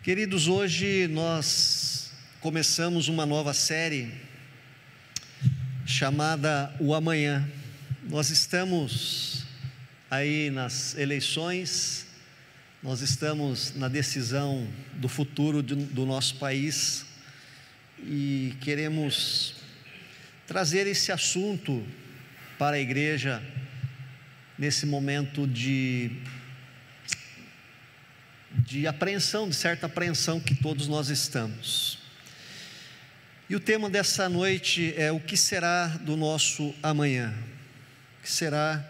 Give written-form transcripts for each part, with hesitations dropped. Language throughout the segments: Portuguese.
Queridos, hoje nós começamos uma nova série chamada O Amanhã. Nós estamos aí nas eleições, nós estamos na decisão do futuro do nosso país e queremos trazer esse assunto para a igreja nesse momento de apreensão, de certa apreensão que todos nós estamos. E o tema dessa noite é: o que será do nosso amanhã? O que será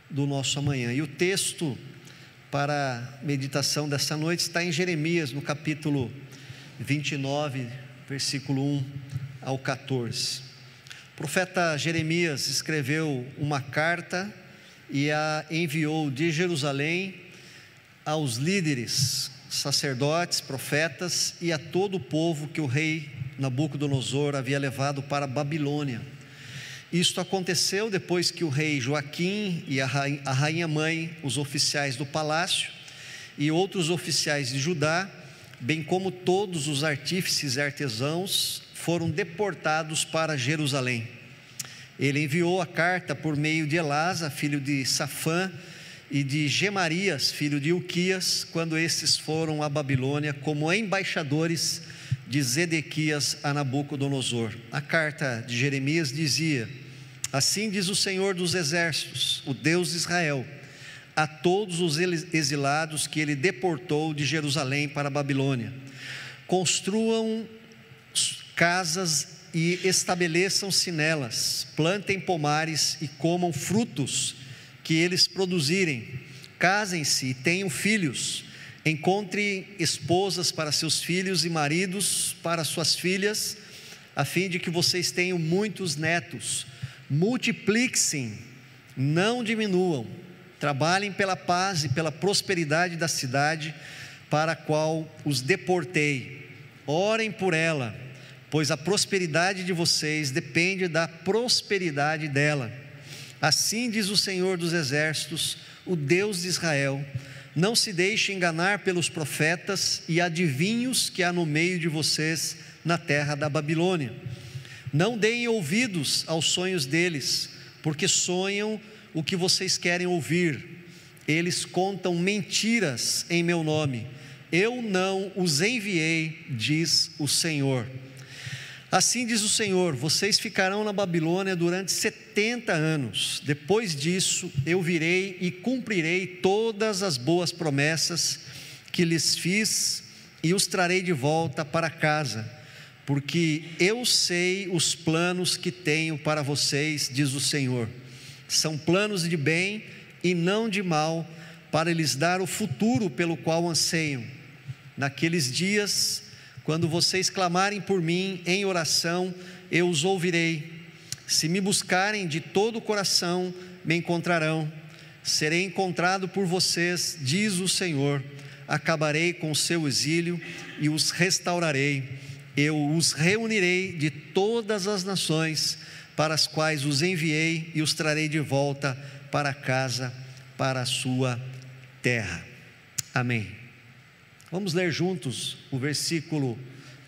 do nosso amanhã? E o texto para a meditação dessa noite está em Jeremias, no capítulo 29, versículo 1 ao 14. O profeta Jeremias escreveu uma carta e a enviou de Jerusalém aos líderes, sacerdotes, profetas e a todo o povo que o rei Nabucodonosor havia levado para a Babilônia. Isto aconteceu depois que o rei Joaquim e a rainha mãe, os oficiais do palácio e outros oficiais de Judá, bem como todos os artífices e artesãos, foram deportados para Jerusalém. Ele enviou a carta por meio de Elasa, filho de Safã, e de Gemarias, filho de Ilquias, quando estes foram à Babilônia como embaixadores de Zedequias a Nabucodonosor. A carta de Jeremias dizia: assim diz o Senhor dos exércitos, o Deus de Israel, a todos os exilados que ele deportou de Jerusalém para a Babilônia: construam casas e estabeleçam-se nelas, plantem pomares e comam frutos que eles produzirem, casem-se e tenham filhos, encontrem esposas para seus filhos e maridos para suas filhas, a fim de que vocês tenham muitos netos. Multipliquem-se, não diminuam, trabalhem pela paz e pela prosperidade da cidade para a qual os deportei. Orem por ela, pois a prosperidade de vocês depende da prosperidade dela. Assim diz o Senhor dos exércitos, o Deus de Israel: não se deixe enganar pelos profetas e adivinhos que há no meio de vocês na terra da Babilônia. Não deem ouvidos aos sonhos deles, porque sonham o que vocês querem ouvir. Eles contam mentiras em meu nome. Eu não os enviei, diz o Senhor. Assim diz o Senhor: vocês ficarão na Babilônia durante 70 anos. Depois disso eu virei e cumprirei todas as boas promessas que lhes fiz e os trarei de volta para casa, porque eu sei os planos que tenho para vocês, diz o Senhor. São planos de bem e não de mal, para lhes dar o futuro pelo qual anseiam. Naqueles dias, quando vocês clamarem por mim em oração, eu os ouvirei. Se me buscarem de todo o coração, me encontrarão. Serei encontrado por vocês, diz o Senhor. Acabarei com o seu exílio e os restaurarei. Eu os reunirei de todas as nações para as quais os enviei e os trarei de volta para casa, para a sua terra. Amém. Vamos ler juntos o versículo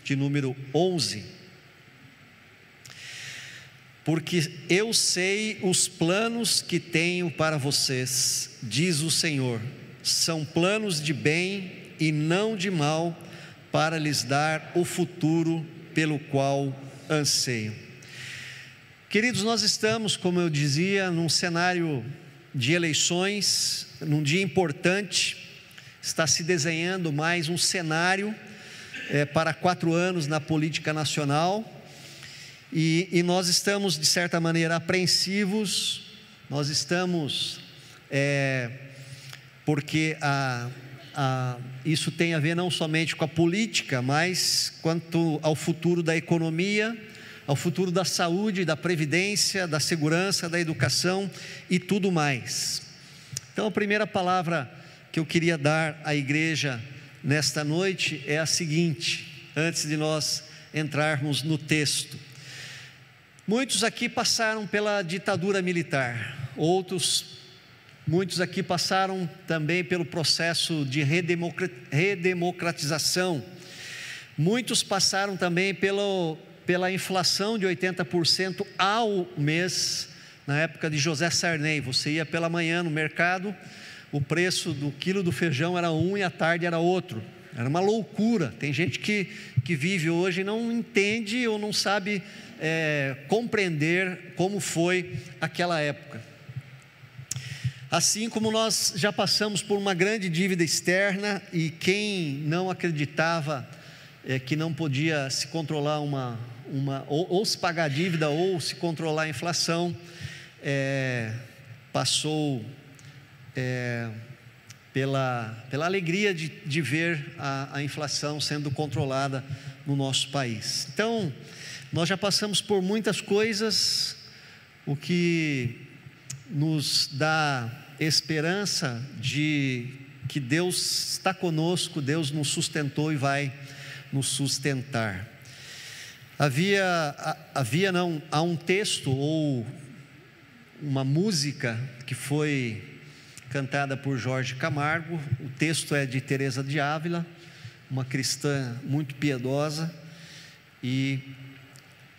de número 11. Porque eu sei os planos que tenho para vocês, diz o Senhor, são planos de bem e não de mal, para lhes dar o futuro pelo qual anseiam. Queridos, nós estamos, como eu dizia, num cenário de eleições, num dia importante. Está se desenhando mais um cenário para 4 anos na política nacional, e nós estamos de certa maneira apreensivos. Nós estamos porque isso tem a ver não somente com a política, mas quanto ao futuro da economia, ao futuro da saúde, da previdência, da segurança, da educação e tudo mais. Então a primeira palavra que eu queria dar à igreja nesta noite é a seguinte, antes de nós entrarmos no texto: Muitos aqui passaram pela ditadura militar, muitos aqui passaram também pelo processo de redemocratização, muitos passaram também pela inflação de 80% ao mês, na época de José Sarney. Você ia pela manhã no mercado, o preço do quilo do feijão era um e à tarde era outro, era uma loucura. Tem gente que vive hoje e não entende ou não sabe compreender como foi aquela época. Assim como nós já passamos por uma grande dívida externa, e quem não acreditava que não podia se controlar ou se pagar a dívida ou se controlar a inflação, passou pela alegria de ver a inflação sendo controlada no nosso país. Então, nós já passamos por muitas coisas, o que nos dá esperança de que Deus está conosco, Deus nos sustentou e vai nos sustentar. Há um texto ou uma música que foi cantada por Jorge Camargo. O texto é de Teresa de Ávila, uma cristã muito piedosa, e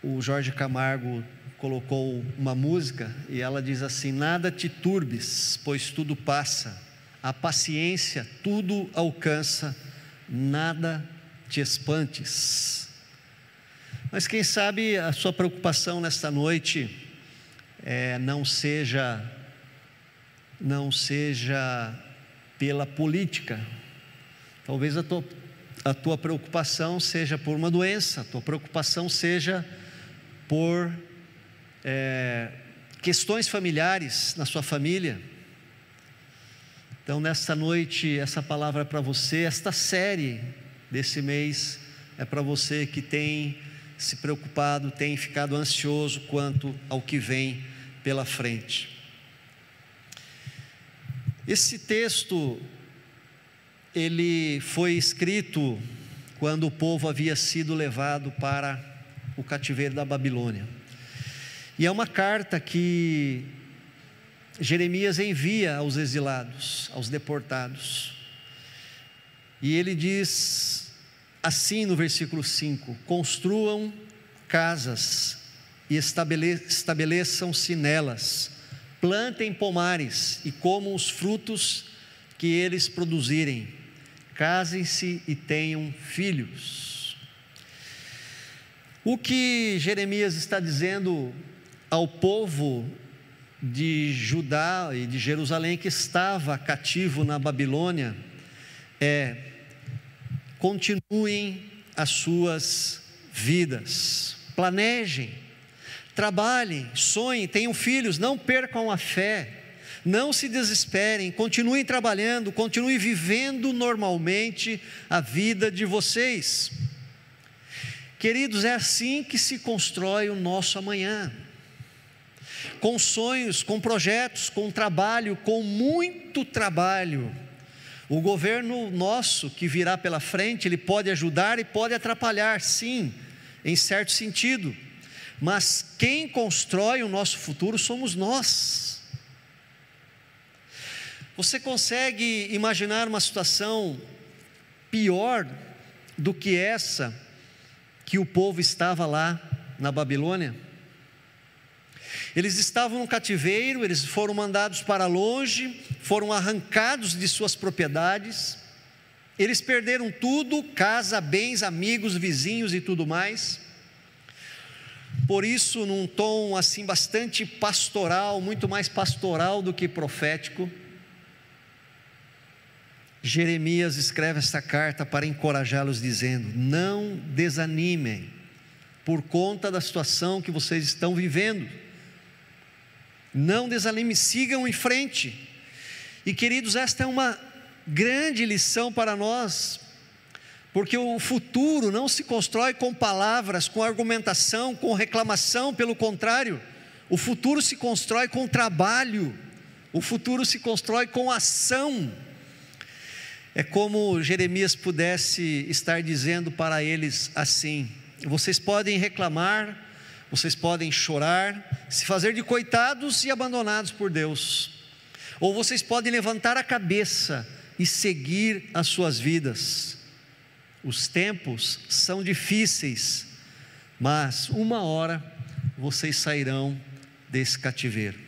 o Jorge Camargo colocou uma música e ela diz assim: nada te turbes, pois tudo passa, a paciência tudo alcança, nada te espantes. Mas quem sabe a sua preocupação nesta noite não seja pela política. Talvez a tua preocupação seja por uma doença, a tua preocupação seja por questões familiares na sua família. Então, nesta noite, essa palavra é para você. Esta série desse mês é para você que tem se preocupado, tem ficado ansioso quanto ao que vem pela frente. Esse texto, ele foi escrito quando o povo havia sido levado para o cativeiro da Babilônia, e é uma carta que Jeremias envia aos exilados, aos deportados, e ele diz assim no versículo 5: construam casas e estabeleçam-se nelas, plantem pomares e comam os frutos que eles produzirem, casem-se e tenham filhos. O que Jeremias está dizendo ao povo de Judá e de Jerusalém, que estava cativo na Babilônia, continuem as suas vidas, planejem, trabalhem, sonhem, tenham filhos, não percam a fé, não se desesperem, continuem trabalhando, continuem vivendo normalmente a vida de vocês. Queridos, é assim que se constrói o nosso amanhã, com sonhos, com projetos, com trabalho, com muito trabalho. O governo nosso que virá pela frente, ele pode ajudar e pode atrapalhar, sim, em certo sentido, mas quem constrói o nosso futuro somos nós. Você consegue imaginar uma situação pior do que essa que o povo estava lá na Babilônia? Eles estavam no cativeiro, eles foram mandados para longe, foram arrancados de suas propriedades, eles perderam tudo, casa, bens, amigos, vizinhos e tudo mais. Por isso, num tom assim bastante pastoral, muito mais pastoral do que profético, Jeremias escreve esta carta para encorajá-los, dizendo: não desanimem por conta da situação que vocês estão vivendo, não desanimem, sigam em frente. E queridos, esta é uma grande lição para nós, porque o futuro não se constrói com palavras, com argumentação, com reclamação. Pelo contrário, o futuro se constrói com trabalho, o futuro se constrói com ação. É como Jeremias pudesse estar dizendo para eles assim: vocês podem reclamar, vocês podem chorar, se fazer de coitados e abandonados por Deus, ou vocês podem levantar a cabeça e seguir as suas vidas. Os tempos são difíceis, mas uma hora vocês sairão desse cativeiro.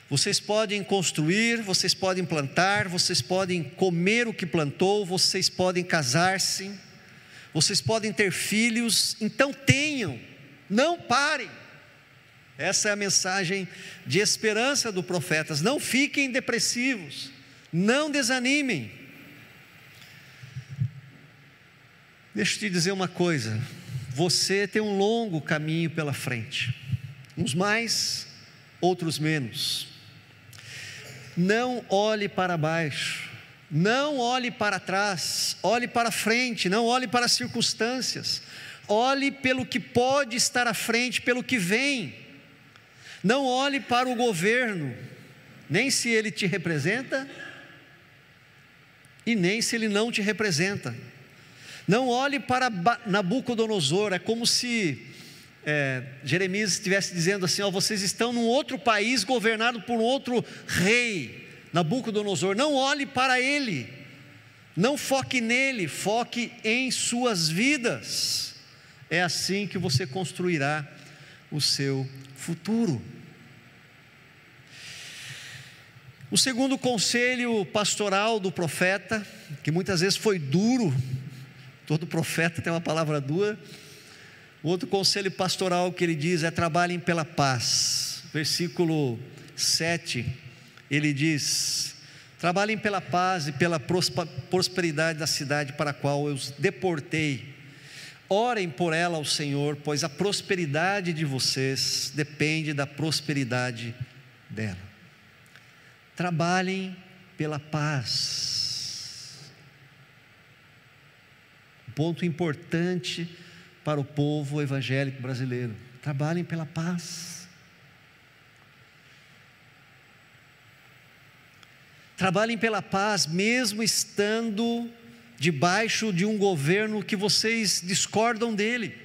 Vocês podem construir, vocês podem plantar, vocês podem comer o que plantou, vocês podem casar-se, vocês podem ter filhos, então tenham, não parem. Essa é a mensagem de esperança do profeta. Não fiquem depressivos, não desanimem. Deixa eu te dizer uma coisa, você tem um longo caminho pela frente, uns mais, outros menos. Não olhe para baixo, não olhe para trás, olhe para frente, não olhe para as circunstâncias, olhe pelo que pode estar à frente, pelo que vem. Não olhe para o governo, nem se ele te representa, e nem se ele não te representa. Não olhe para Nabucodonosor, é como se Jeremias estivesse dizendo assim: ó, vocês estão num outro país governado por outro rei, Nabucodonosor. Não olhe para ele, não foque nele, foque em suas vidas. É assim que você construirá o seu futuro. O segundo conselho pastoral do profeta, que muitas vezes foi duro, todo profeta tem uma palavra dura. O outro conselho pastoral que ele diz é: trabalhem pela paz. Versículo 7, ele diz: trabalhem pela paz e pela prosperidade da cidade para a qual eu os deportei. Orem por ela ao Senhor, pois a prosperidade de vocês depende da prosperidade dela. Trabalhem pela paz. Um ponto importante para o povo evangélico brasileiro: trabalhem pela paz. Trabalhem pela paz, mesmo estando debaixo de um governo que vocês discordam dele.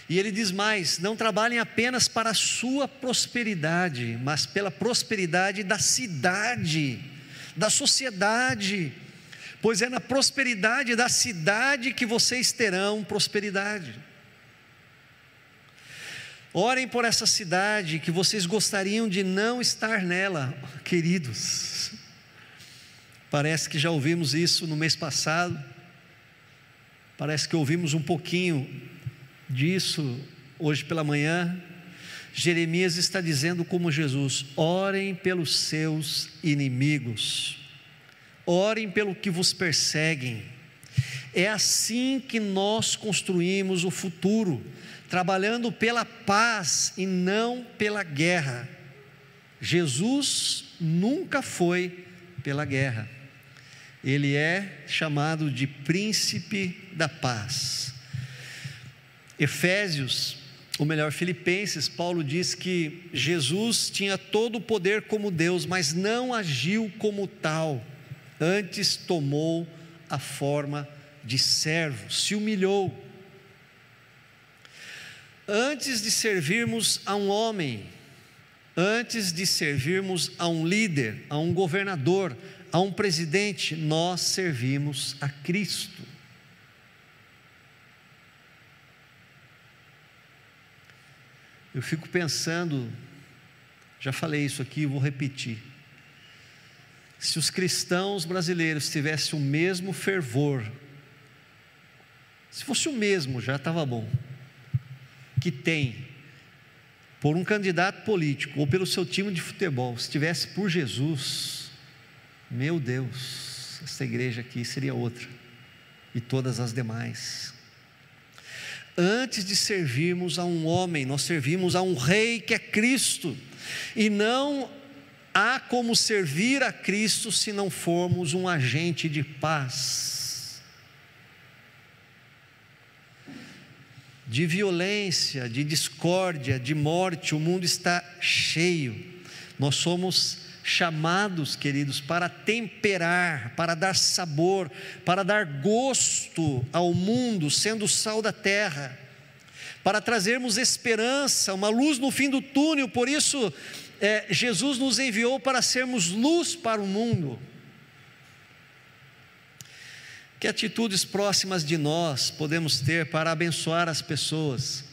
E ele diz mais: não trabalhem apenas para a sua prosperidade, mas pela prosperidade da cidade, da sociedade, pois é na prosperidade da cidade que vocês terão prosperidade. Orem por essa cidade que vocês gostariam de não estar nela, queridos. Parece que já ouvimos isso no mês passado, parece que ouvimos um pouquinho disso hoje pela manhã. Jeremias está dizendo como Jesus: orem pelos seus inimigos, orem pelo que vos perseguem. É assim que nós construímos o futuro, trabalhando pela paz e não pela guerra. Jesus nunca foi pela guerra, ele é chamado de príncipe da paz. Filipenses, Paulo diz que Jesus tinha todo o poder como Deus, mas não agiu como tal, antes tomou a forma de servo, se humilhou. Antes de servirmos a um homem, antes de servirmos a um líder, a um governador, a um presidente, nós servimos a Cristo. Eu fico pensando, já falei isso aqui, vou repetir: se os cristãos brasileiros tivessem o mesmo fervor, se fosse o mesmo, já estava bom, que tem por um candidato político ou pelo seu time de futebol, se tivesse por Jesus, meu Deus, essa igreja aqui seria outra, e todas as demais. Antes de servirmos a um homem, nós servimos a um rei que é Cristo, e não há como servir a Cristo se não formos um agente de paz. De violência, de discórdia, de morte, o mundo está cheio. Nós somos chamados, queridos, para temperar, para dar sabor, para dar gosto ao mundo, sendo o sal da terra, para trazermos esperança, uma luz no fim do túnel. Por isso, Jesus nos enviou para sermos luz para o mundo. Que atitudes próximas de nós podemos ter para abençoar as pessoas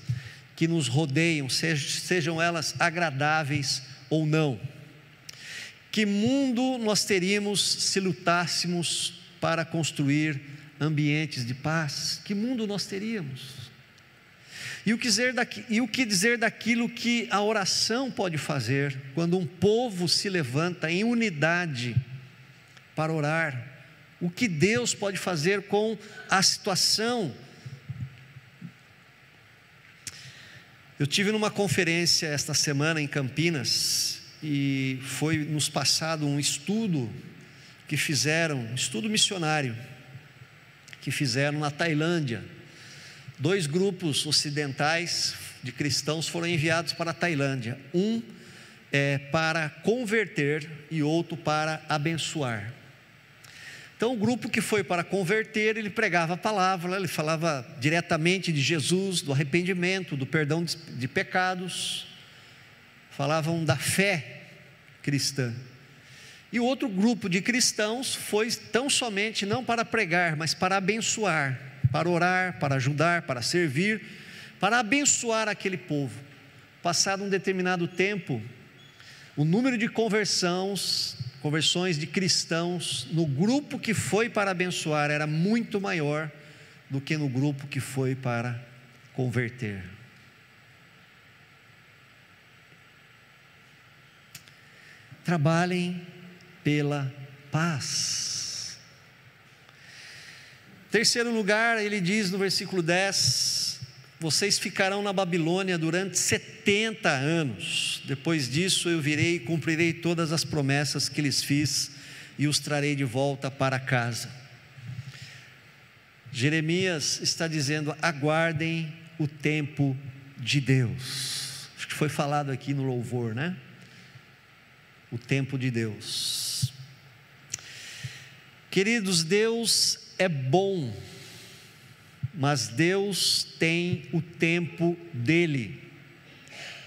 que nos rodeiam, sejam elas agradáveis ou não? Que mundo nós teríamos se lutássemos para construir ambientes de paz? Que mundo nós teríamos? E o que dizer daquilo que a oração pode fazer, quando um povo se levanta em unidade para orar? O que Deus pode fazer com a situação? Eu tive numa conferência esta semana em Campinas, e foi nos passado um estudo que fizeram, um estudo missionário, que fizeram na Tailândia. 2 grupos ocidentais de cristãos foram enviados para a Tailândia, um para converter e outro para abençoar. Então o grupo que foi para converter, ele pregava a palavra, ele falava diretamente de Jesus, do arrependimento, do perdão de pecados, falavam da fé cristã. E o outro grupo de cristãos foi tão somente não para pregar, mas para abençoar, para orar, para ajudar, para servir, para abençoar aquele povo. Passado um determinado tempo, o número de conversões de cristãos no grupo que foi para abençoar era muito maior do que no grupo que foi para converter. Trabalhem pela paz. Terceiro lugar, ele diz no versículo 10: vocês ficarão na Babilônia durante 70 anos. Depois disso eu virei e cumprirei todas as promessas que lhes fiz e os trarei de volta para casa. Jeremias está dizendo: aguardem o tempo de Deus. Acho que foi falado aqui no louvor, né? O tempo de Deus. Queridos, Deus é bom, mas Deus tem o tempo dele.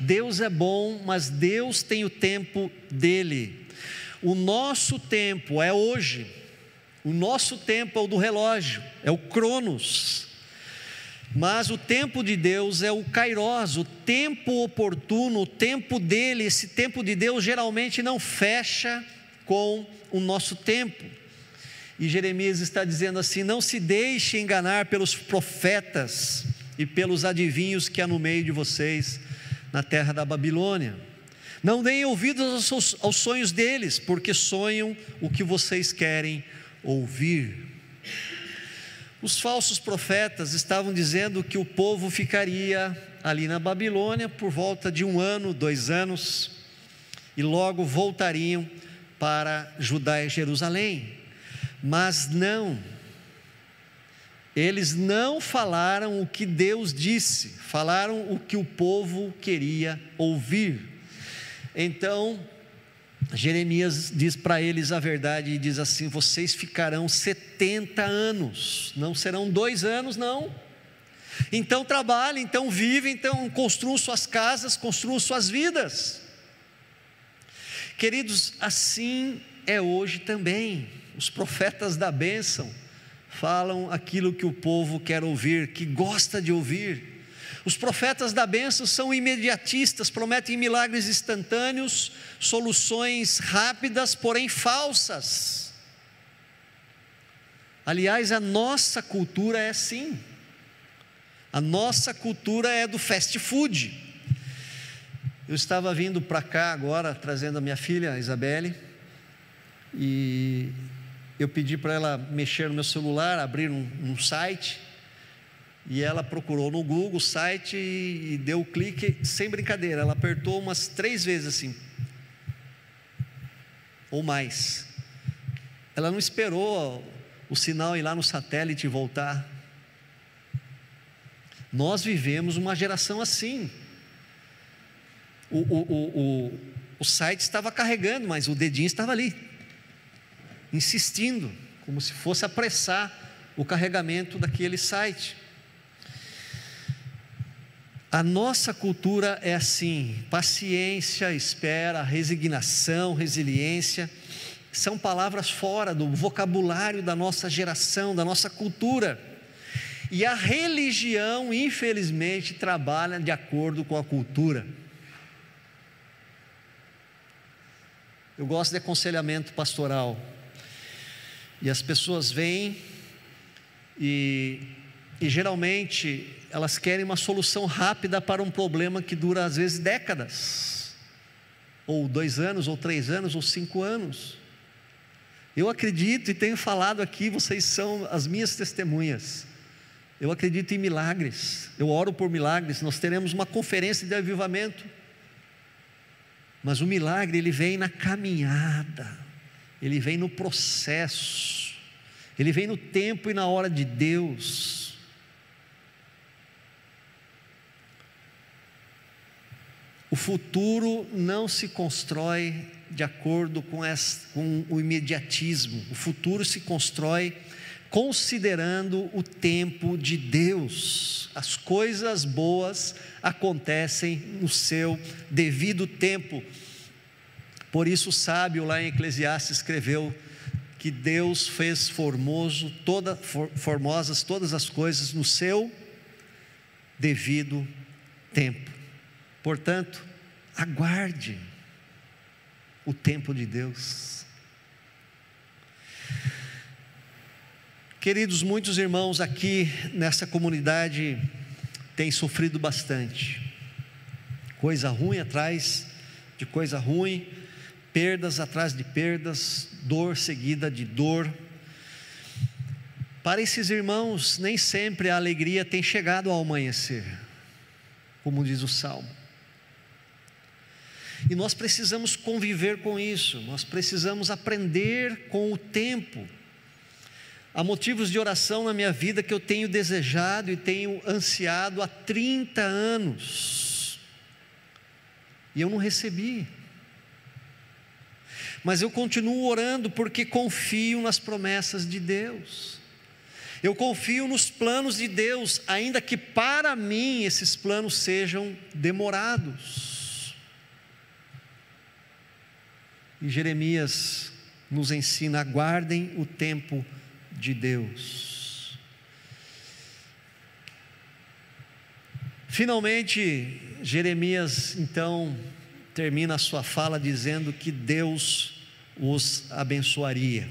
Deus é bom, mas Deus tem o tempo dele. O nosso tempo é hoje, o nosso tempo é o do relógio, é o Cronos, mas o tempo de Deus é o Kairos, o tempo oportuno, o tempo dele. Esse tempo de Deus geralmente não fecha com o nosso tempo. E Jeremias está dizendo assim: não se deixe enganar pelos profetas e pelos adivinhos que há no meio de vocês na terra da Babilônia. Não deem ouvidos aos sonhos deles, porque sonham o que vocês querem ouvir. Os falsos profetas estavam dizendo que o povo ficaria ali na Babilônia por volta de 1 ano, 2 anos, e logo voltariam para Judá e Jerusalém. Mas não, eles não falaram o que Deus disse, falaram o que o povo queria ouvir. Então Jeremias diz para eles a verdade e diz assim: vocês ficarão 70 anos, não serão 2 anos não. Então trabalhem, então vivem, então construam suas casas, construam suas vidas. Queridos, assim é hoje também. Os profetas da bênção falam aquilo que o povo quer ouvir, que gosta de ouvir. Os profetas da bênção são imediatistas, prometem milagres instantâneos, soluções rápidas, porém falsas. Aliás, a nossa cultura é assim. A nossa cultura é do fast food. Eu estava vindo para cá agora, trazendo a minha filha, a Isabelle, e eu pedi para ela mexer no meu celular, abrir um site, e ela procurou no Google o site e deu o clique, sem brincadeira, ela apertou umas 3 vezes assim, ou mais. Ela não esperou o sinal ir lá no satélite e voltar. Nós vivemos uma geração assim. O site estava carregando, mas o dedinho estava ali, insistindo, como se fosse apressar o carregamento daquele site. A nossa cultura é assim: paciência, espera, resignação, resiliência, são palavras fora do vocabulário da nossa geração, da nossa cultura. E a religião, infelizmente, trabalha de acordo com a cultura. Eu gosto de aconselhamento pastoral, e as pessoas vêm e geralmente elas querem uma solução rápida para um problema que dura às vezes décadas, ou 2 anos, ou 3 anos, ou 5 anos. Eu acredito e tenho falado aqui, vocês são as minhas testemunhas. Eu acredito em milagres, eu oro por milagres. Nós teremos uma conferência de avivamento, mas o milagre ele vem na caminhada, ele vem no processo, ele vem no tempo e na hora de Deus. O futuro não se constrói de acordo com o imediatismo. O futuro se constrói considerando o tempo de Deus. As coisas boas acontecem no seu devido tempo. Por isso o sábio lá em Eclesiastes escreveu que Deus fez formosas todas as coisas no seu devido tempo. Portanto, aguarde o tempo de Deus. Queridos, muitos irmãos aqui nessa comunidade têm sofrido bastante, coisa ruim atrás de coisa ruim, perdas atrás de perdas, dor seguida de dor. Para esses irmãos, nem sempre a alegria tem chegado ao amanhecer, como diz o Salmo. E nós precisamos conviver com isso, nós precisamos aprender com o tempo. Há motivos de oração na minha vida que eu tenho desejado e tenho ansiado há 30 anos, e eu não recebi. Mas eu continuo orando porque confio nas promessas de Deus. Eu confio nos planos de Deus, ainda que para mim esses planos sejam demorados. E Jeremias nos ensina: aguardem o tempo de Deus. Finalmente, Jeremias então termina a sua fala dizendo que Deus os abençoaria.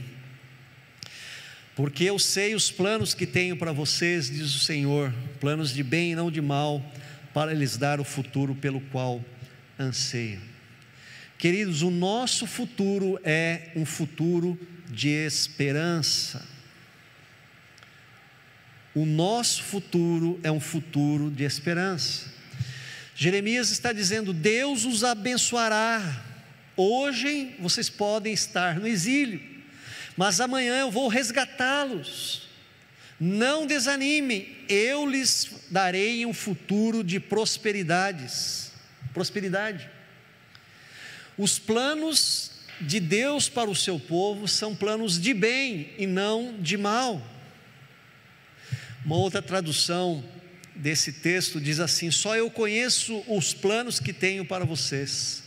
Porque eu sei os planos que tenho para vocês, diz o Senhor, planos de bem e não de mal, para lhes dar o futuro pelo qual anseiam. Queridos, o nosso futuro é um futuro de esperança. O nosso futuro é um futuro de esperança. Jeremias está dizendo: Deus os abençoará. Hoje vocês podem estar no exílio, mas amanhã eu vou resgatá-los. Não desanimem, eu lhes darei um futuro de prosperidade. Os planos de Deus para o seu povo são planos de bem e não de mal. Uma outra tradução desse texto diz assim: só eu conheço os planos que tenho para vocês,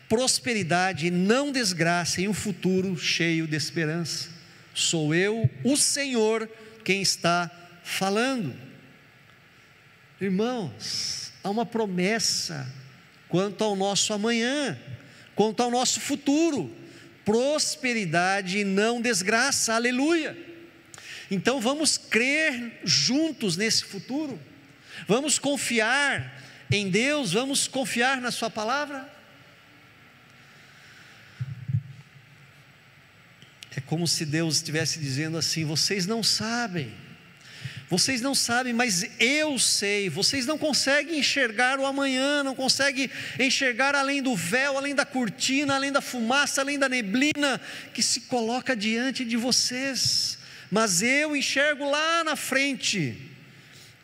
prosperidade e não desgraça, e um futuro cheio de esperança. Sou eu, o Senhor, quem está falando. Irmãos, há uma promessa quanto ao nosso amanhã, quanto ao nosso futuro: prosperidade e não desgraça. Aleluia! Então vamos crer juntos nesse futuro, vamos confiar em Deus, vamos confiar na sua palavra. É como se Deus estivesse dizendo assim: vocês não sabem, mas eu sei. Vocês não conseguem enxergar o amanhã, não conseguem enxergar além do véu, além da cortina, além da fumaça, além da neblina que se coloca diante de vocês, mas eu enxergo lá na frente,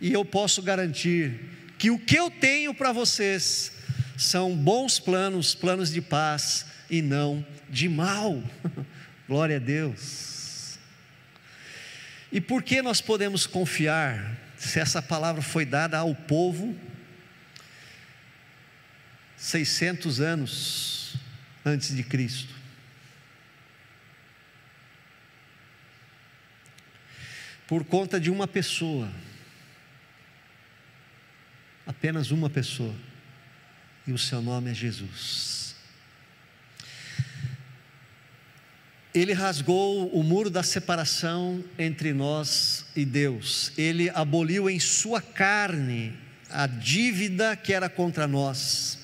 e eu posso garantir que o que eu tenho para vocês são bons planos, planos de paz e não de mal. Glória a Deus. E por que nós podemos confiar, se essa palavra foi dada ao povo 600 anos antes de Cristo? Por conta de uma pessoa, apenas uma pessoa, e o seu nome é Jesus. Ele rasgou o muro da separação entre nós e Deus. Ele aboliu em sua carne a dívida que era contra nós.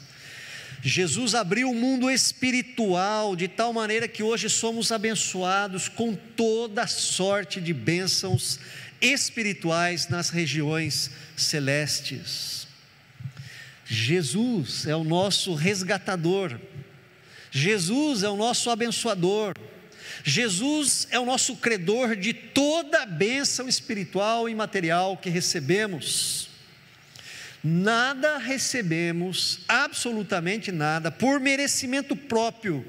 Jesus abriu o mundo espiritual de tal maneira que hoje somos abençoados com toda sorte de bênçãos espirituais nas regiões celestes. Jesus é o nosso resgatador, Jesus é o nosso abençoador, Jesus é o nosso credor de toda a bênção espiritual e material que recebemos. Nada recebemos, absolutamente nada, por merecimento próprio.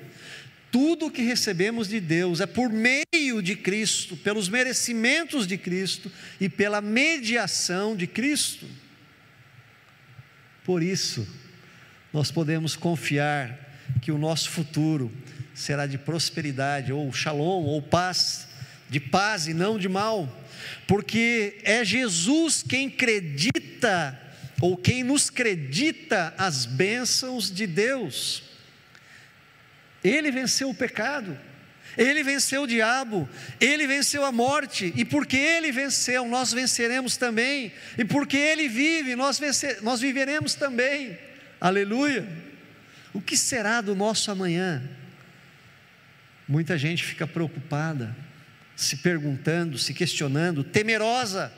Tudo o que recebemos de Deus é por meio de Cristo, pelos merecimentos de Cristo e pela mediação de Cristo. Por isso, nós podemos confiar que o nosso futuro será de prosperidade, ou shalom, ou paz, de paz e não de mal, porque é Jesus quem acredita, ou quem nos acredita as bênçãos de Deus. Ele venceu o pecado, Ele venceu o diabo, Ele venceu a morte, e porque Ele venceu, nós venceremos também, e porque Ele vive, nós viveremos também, aleluia. O que será do nosso amanhã? Muita gente fica preocupada, se perguntando, se questionando, temerosa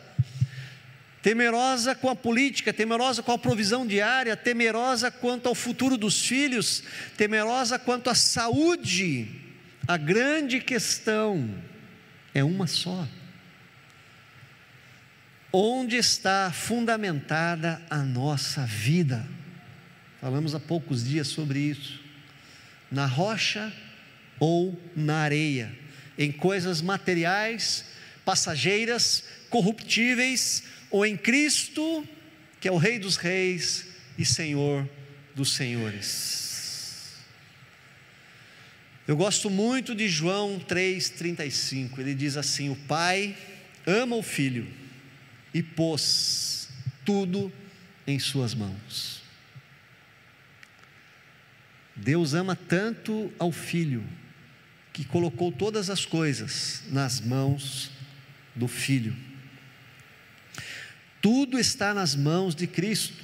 com a política, temerosa com a provisão diária, temerosa quanto ao futuro dos filhos, temerosa quanto à saúde. A grande questão é uma só: onde está fundamentada a nossa vida? Falamos há poucos dias sobre isso. Na rocha ou na areia? Em coisas materiais, passageiras, corruptíveis, ou em Cristo, que é o Rei dos Reis e Senhor dos Senhores? Eu gosto muito de João 3,35, ele diz assim: o Pai ama o Filho e pôs tudo em suas mãos. Deus ama tanto ao Filho, que colocou todas as coisas nas mãos do Filho. Tudo está nas mãos de Cristo.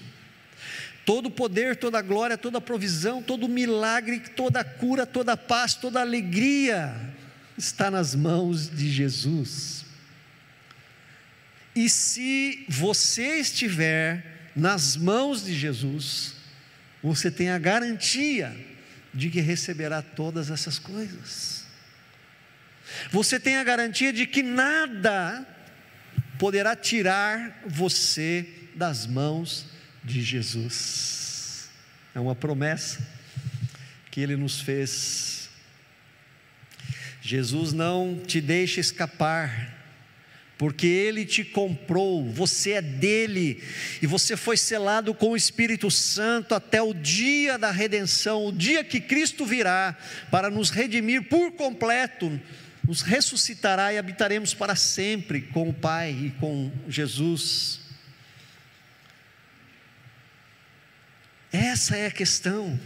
Todo o poder, toda a glória, toda a provisão, todo o milagre, toda a cura, toda a paz, toda a alegria está nas mãos de Jesus. E se você estiver nas mãos de Jesus, você tem a garantia de que receberá todas essas coisas. Você tem a garantia de que nada poderá tirar você das mãos de Jesus. É uma promessa que Ele nos fez. Jesus não te deixa escapar, porque Ele te comprou, você é dele, e você foi selado com o Espírito Santo até o dia da redenção, o dia que Cristo virá para nos redimir por completo, nos ressuscitará e habitaremos para sempre com o Pai e com Jesus. Essa é a questão.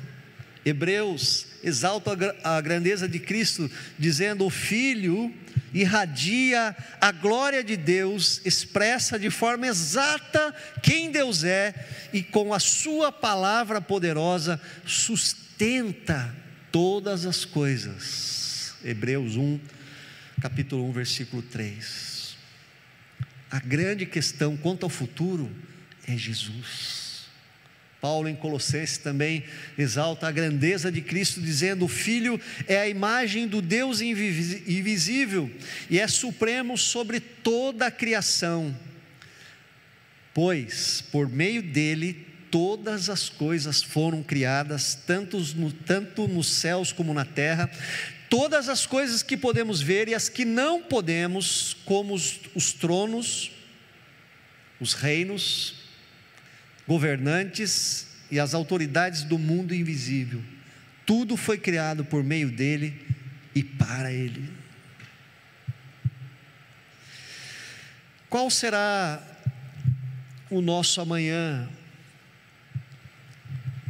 Hebreus exalta a grandeza de Cristo, dizendo: o Filho irradia a glória de Deus, expressa de forma exata quem Deus é, e com a sua palavra poderosa sustenta todas as coisas. Hebreus 1, capítulo 1, versículo 3. A grande questão quanto ao futuro é Jesus. Paulo em Colossenses também exalta a grandeza de Cristo, dizendo: o Filho é a imagem do Deus invisível e é supremo sobre toda a criação, pois por meio dele todas as coisas foram criadas, tanto nos céus como na terra, todas as coisas que podemos ver e as que não podemos, como os tronos, os reinos, governantes e as autoridades do mundo invisível. Tudo foi criado por meio dele e para ele. Qual será o nosso amanhã,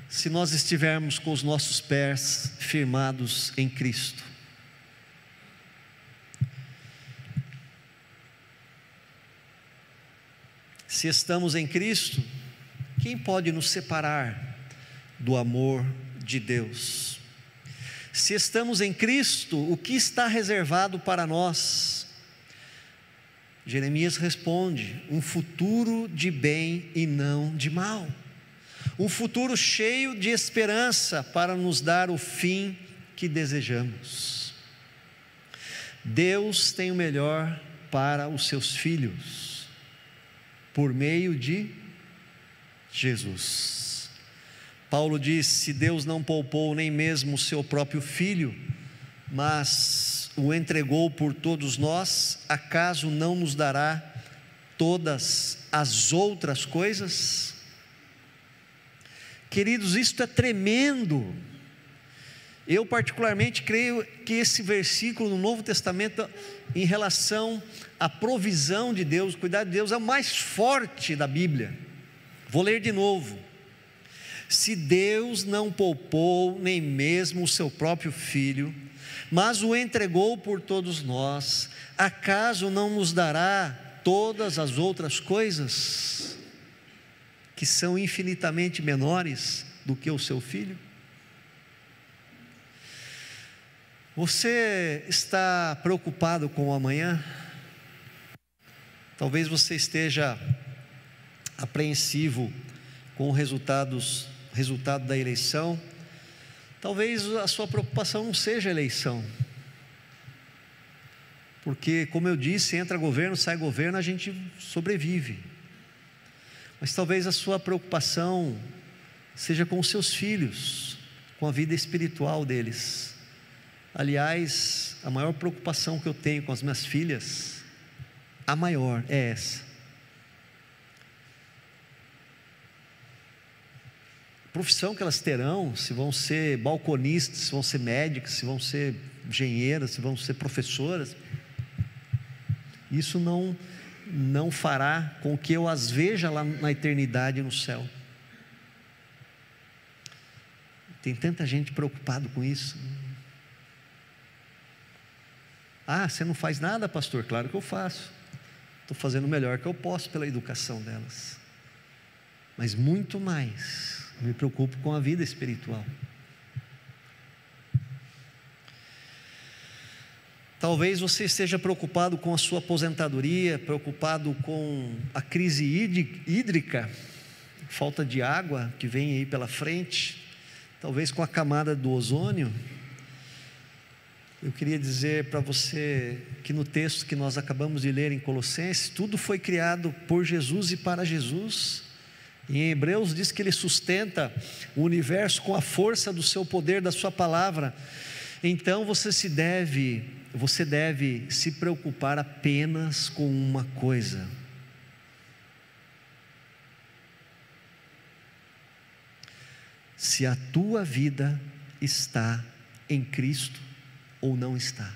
se nós estivermos com os nossos pés firmados em Cristo? Se estamos em Cristo, quem pode nos separar do amor de Deus? Se estamos em Cristo, o que está reservado para nós? Jeremias responde: um futuro de bem e não de mal, um futuro cheio de esperança para nos dar o fim que desejamos. Deus tem o melhor para os seus filhos, por meio de Jesus. Paulo diz: se Deus não poupou nem mesmo o seu próprio filho, mas o entregou por todos nós, acaso não nos dará todas as outras coisas? Queridos, isto é tremendo. Eu particularmente creio que esse versículo no Novo Testamento, em relação à provisão de Deus, o cuidado de Deus, é o mais forte da Bíblia. Vou ler de novo: se Deus não poupou nem mesmo o seu próprio filho, mas o entregou por todos nós, acaso não nos dará todas as outras coisas, que são infinitamente menores do que o seu filho? Você está preocupado com o amanhã? Talvez você esteja apreensivo com o resultado da eleição. Talvez a sua preocupação não seja a eleição, porque, como eu disse, entra governo, sai governo, a gente sobrevive. Mas talvez a sua preocupação seja com os seus filhos, com a vida espiritual deles. Aliás, a maior preocupação que eu tenho com as minhas filhas, a maior é essa: profissão que elas terão, se vão ser balconistas, se vão ser médicas, se vão ser engenheiras, se vão ser professoras. Isso não fará com que eu as veja lá na eternidade no céu. Tem tanta gente preocupada com isso. Ah, você não faz nada, pastor? Claro que eu faço. Estou fazendo o melhor que eu posso pela educação delas. Mas muito mais, me preocupo com a vida espiritual. Talvez você esteja preocupado com a sua aposentadoria, preocupado com a crise hídrica, falta de água que vem aí pela frente, talvez com a camada do ozônio. Eu queria dizer para você que no texto que nós acabamos de ler em Colossenses, tudo foi criado por Jesus e para Jesus. Em Hebreus diz que Ele sustenta o universo com a força do seu poder, da sua palavra. Então você deve se preocupar apenas com uma coisa: se a tua vida está em Cristo ou não está.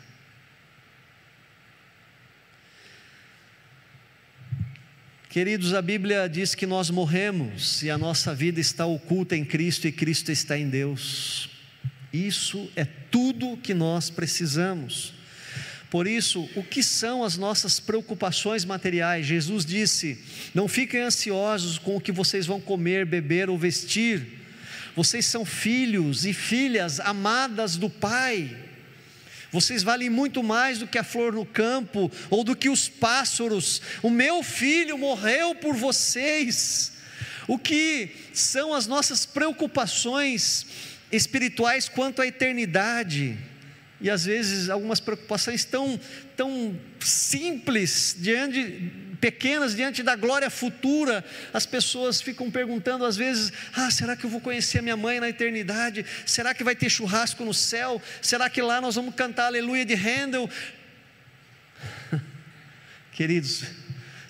Queridos, a Bíblia diz que nós morremos e a nossa vida está oculta em Cristo e Cristo está em Deus. Isso é tudo que nós precisamos. Por isso, o que são as nossas preocupações materiais? Jesus disse: não fiquem ansiosos com o que vocês vão comer, beber ou vestir. Vocês são filhos e filhas amadas do Pai. Vocês valem muito mais do que a flor no campo, ou do que os pássaros. O meu filho morreu por vocês. O que são as nossas preocupações espirituais quanto à eternidade? E às vezes algumas preocupações tão simples pequenas diante da glória futura. As pessoas ficam perguntando às vezes: será que eu vou conhecer a minha mãe na eternidade? Será que vai ter churrasco no céu? Será que lá nós vamos cantar Aleluia de Handel? Queridos,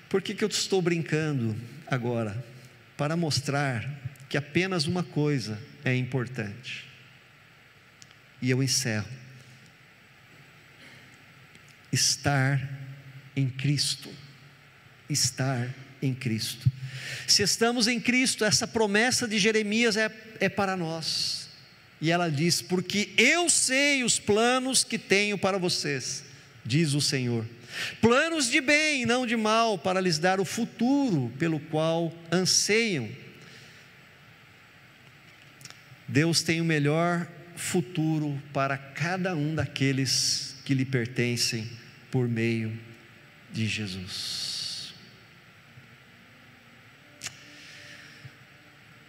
por que eu estou brincando agora? Para mostrar que apenas uma coisa é importante. E eu encerro: estar em Cristo. Estar em Cristo. Se estamos em Cristo, essa promessa de Jeremias é para nós. E ela diz: porque eu sei os planos que tenho para vocês, diz o Senhor, planos de bem e não de mal, para lhes dar o futuro pelo qual anseiam. Deus tem o melhor futuro para cada um daqueles que lhe pertencem por meio de Jesus.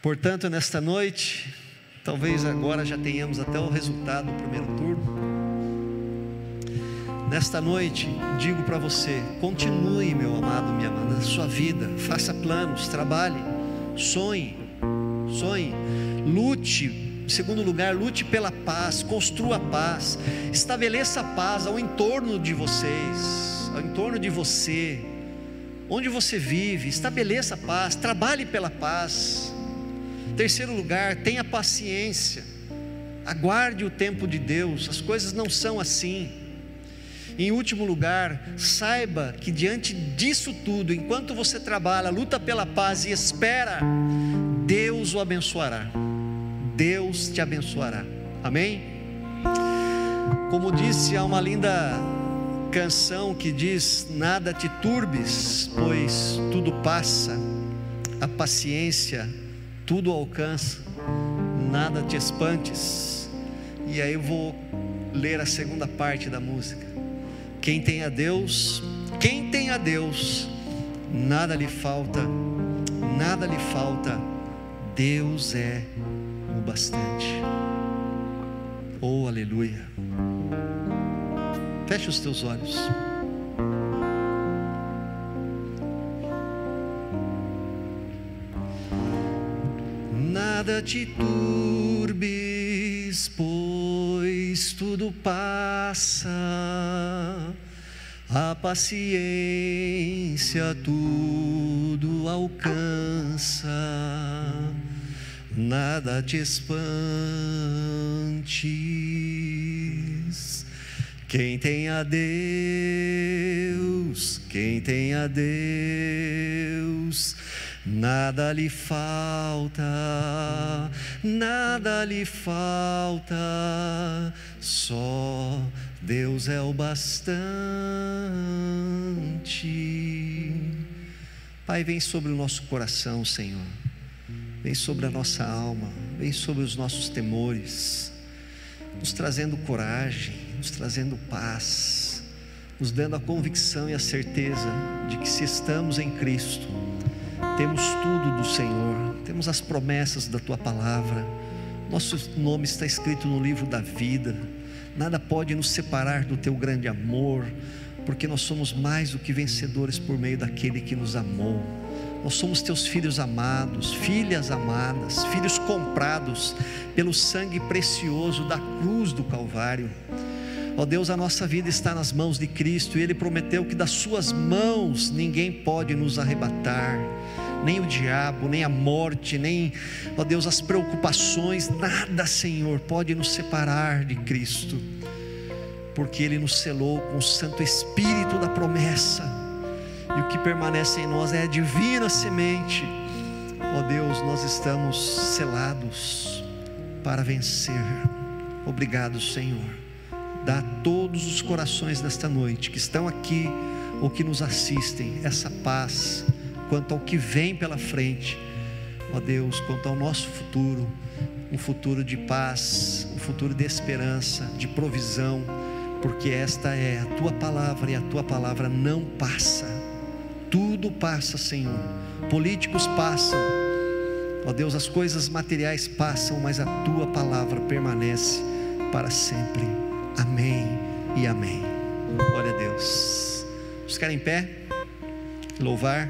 Portanto, nesta noite, talvez agora já tenhamos até o resultado do primeiro turno. Nesta noite, digo para você: continue, meu amado, minha amada, na sua vida, faça planos, trabalhe, sonhe, lute. Em segundo lugar, lute pela paz, construa a paz, estabeleça a paz ao entorno de vocês, ao entorno de você, onde você vive, estabeleça a paz, trabalhe pela paz. Terceiro lugar, tenha paciência, aguarde o tempo de Deus, as coisas não são assim. Em último lugar, saiba que diante disso tudo, enquanto você trabalha, luta pela paz e espera, Deus o abençoará. Deus te abençoará. Amém? Como disse, há uma linda canção que diz: nada te turbes, pois tudo passa, a paciência tudo alcança, nada te espantes. E aí eu vou ler a segunda parte da música: quem tem a Deus, nada lhe falta, Deus é o bastante. Oh, aleluia. Feche os teus olhos. Nada te turbes, pois tudo passa, a paciência tudo alcança, nada te espantes. Quem tem a Deus, nada lhe falta, só Deus é o bastante. Pai, vem sobre o nosso coração, Senhor, vem sobre a nossa alma, vem sobre os nossos temores, nos trazendo coragem, nos trazendo paz, nos dando a convicção e a certeza de que se estamos em Cristo, temos tudo do Senhor, temos as promessas da Tua palavra, nosso nome está escrito no livro da vida, nada pode nos separar do Teu grande amor, porque nós somos mais do que vencedores por meio daquele que nos amou. Nós somos Teus filhos amados, filhas amadas, filhos comprados pelo sangue precioso da cruz do Calvário. Ó Deus, a nossa vida está nas mãos de Cristo, e Ele prometeu que das Suas mãos ninguém pode nos arrebatar, nem o diabo, nem a morte, nem, ó Deus, as preocupações, nada, Senhor, pode nos separar de Cristo, porque Ele nos selou com o Santo Espírito da promessa, e o que permanece em nós é a divina semente. Ó Deus, nós estamos selados para vencer. Obrigado, Senhor. Dá a todos os corações nesta noite que estão aqui ou que nos assistem essa paz quanto ao que vem pela frente, ó Deus, quanto ao nosso futuro, um futuro de paz, um futuro de esperança, de provisão, porque esta é a Tua palavra, e a Tua palavra não passa. Tudo passa, Senhor. Políticos passam, ó Deus, as coisas materiais passam, mas a Tua palavra permanece para sempre. Amém e amém. Glória a Deus. Vamos ficar em pé. louvar.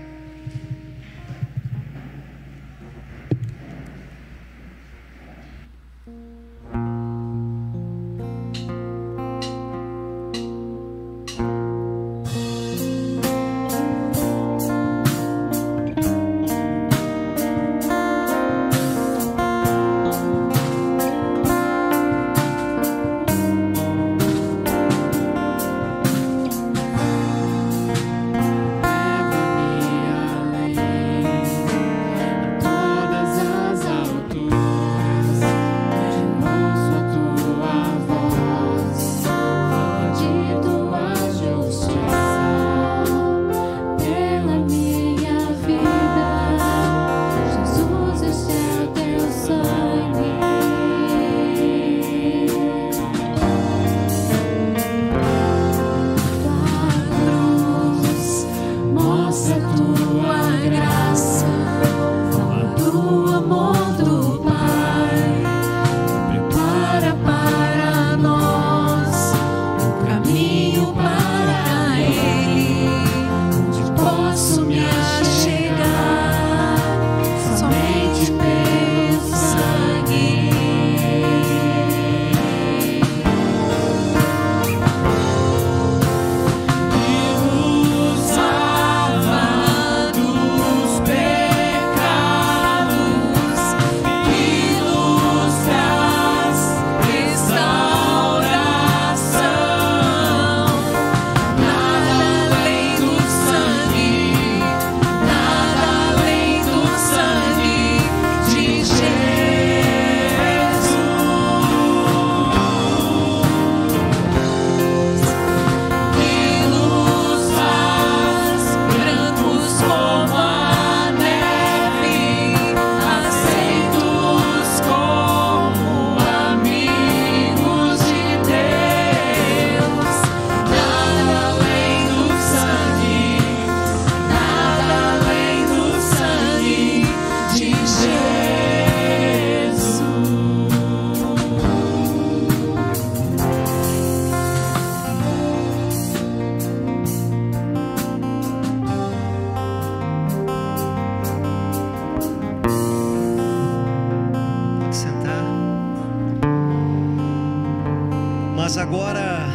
Mas agora,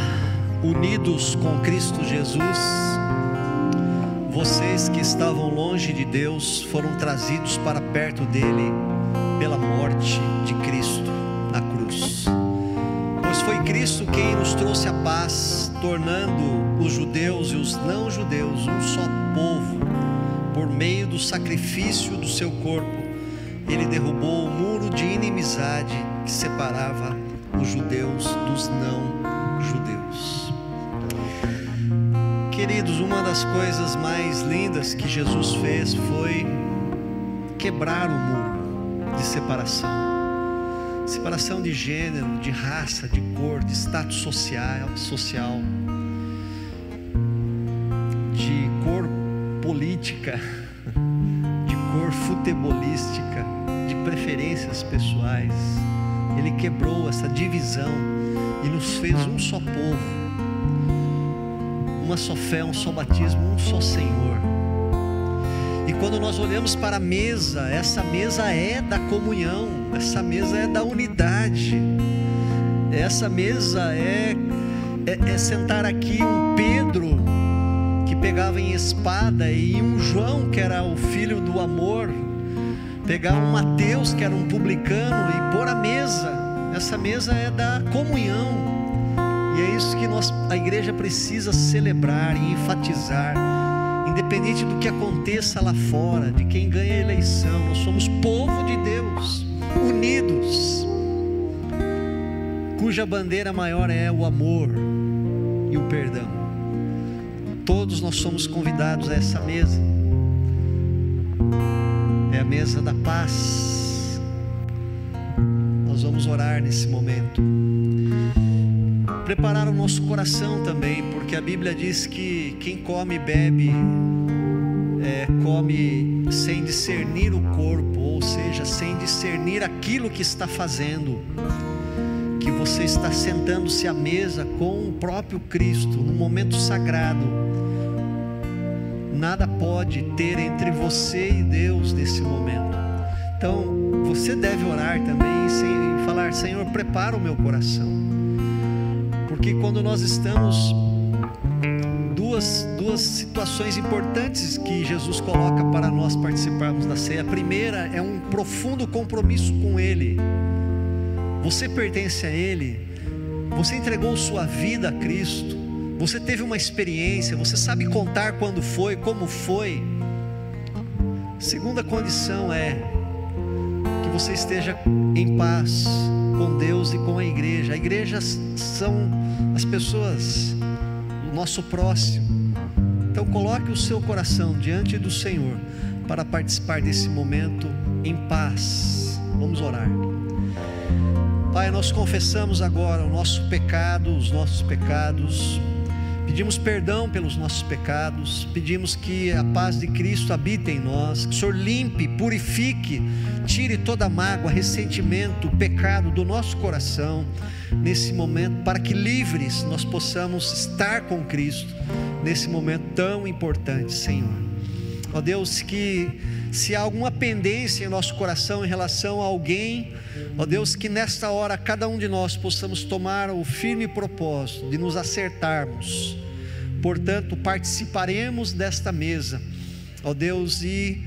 unidos com Cristo Jesus, vocês que estavam longe de Deus foram trazidos para perto dele pela morte de Cristo na cruz. Pois foi Cristo quem nos trouxe a paz, tornando os judeus e os não judeus um só povo. Por meio do sacrifício do seu corpo, ele derrubou o muro de inimizade que separava os judeus dos não judeus. Queridos, uma das coisas mais lindas que Jesus fez foi quebrar o muro de separação. Separação de gênero, de raça, de cor, de status social, de cor política, de cor futebolística, de preferências pessoais. Ele quebrou essa divisão e nos fez um só povo, uma só fé, um só batismo, um só Senhor. E quando nós olhamos para a mesa, essa mesa é da comunhão, essa mesa é da unidade, essa mesa é sentar aqui um Pedro que pegava em espada e um João que era o filho do amor, pegar um Mateus que era um publicano e pôr a mesa. Essa mesa é da comunhão, e é isso que a igreja precisa celebrar e enfatizar, independente do que aconteça lá fora, de quem ganha a eleição. Nós somos povo de Deus, unidos, cuja bandeira maior é o amor e o perdão. Todos nós somos convidados a essa mesa. É a mesa da paz. Nós vamos orar nesse momento, preparar o nosso coração também, porque a Bíblia diz que quem come e bebe come sem discernir o corpo, ou seja, sem discernir aquilo que está fazendo. Que você está sentando-se à mesa com o próprio Cristo, num momento sagrado, nada pode ter entre você e Deus nesse momento. Então, você deve orar também sem falar: Senhor, prepara o meu coração. Porque quando nós estamos, duas situações importantes que Jesus coloca para nós participarmos da ceia. A primeira é um profundo compromisso com Ele. Você pertence a Ele, você entregou sua vida a Cristo, você teve uma experiência, você sabe contar quando foi, como foi. Segunda condição é que você esteja em paz com Deus e com a igreja. A igreja são as pessoas, o nosso próximo. Então coloque o seu coração diante do Senhor para participar desse momento em paz. Vamos orar. Pai, nós confessamos agora o nosso pecado, os nossos pecados. Pedimos perdão pelos nossos pecados, pedimos que a paz de Cristo habite em nós, que o Senhor limpe, purifique, tire toda mágoa, ressentimento, pecado do nosso coração nesse momento, para que livres nós possamos estar com Cristo nesse momento tão importante, Senhor. Ó Deus, que se há alguma pendência em nosso coração em relação a alguém, ó Deus, que nesta hora cada um de nós possamos tomar o firme propósito de nos acertarmos. Portanto, participaremos desta mesa, ó Deus, e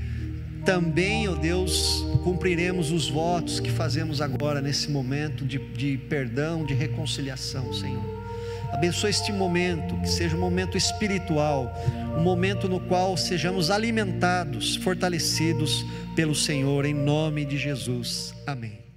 também, ó Deus, cumpriremos os votos que fazemos agora nesse momento de perdão, de reconciliação, Senhor. Abençoa este momento, que seja um momento espiritual, um momento no qual sejamos alimentados, fortalecidos pelo Senhor, em nome de Jesus. Amém.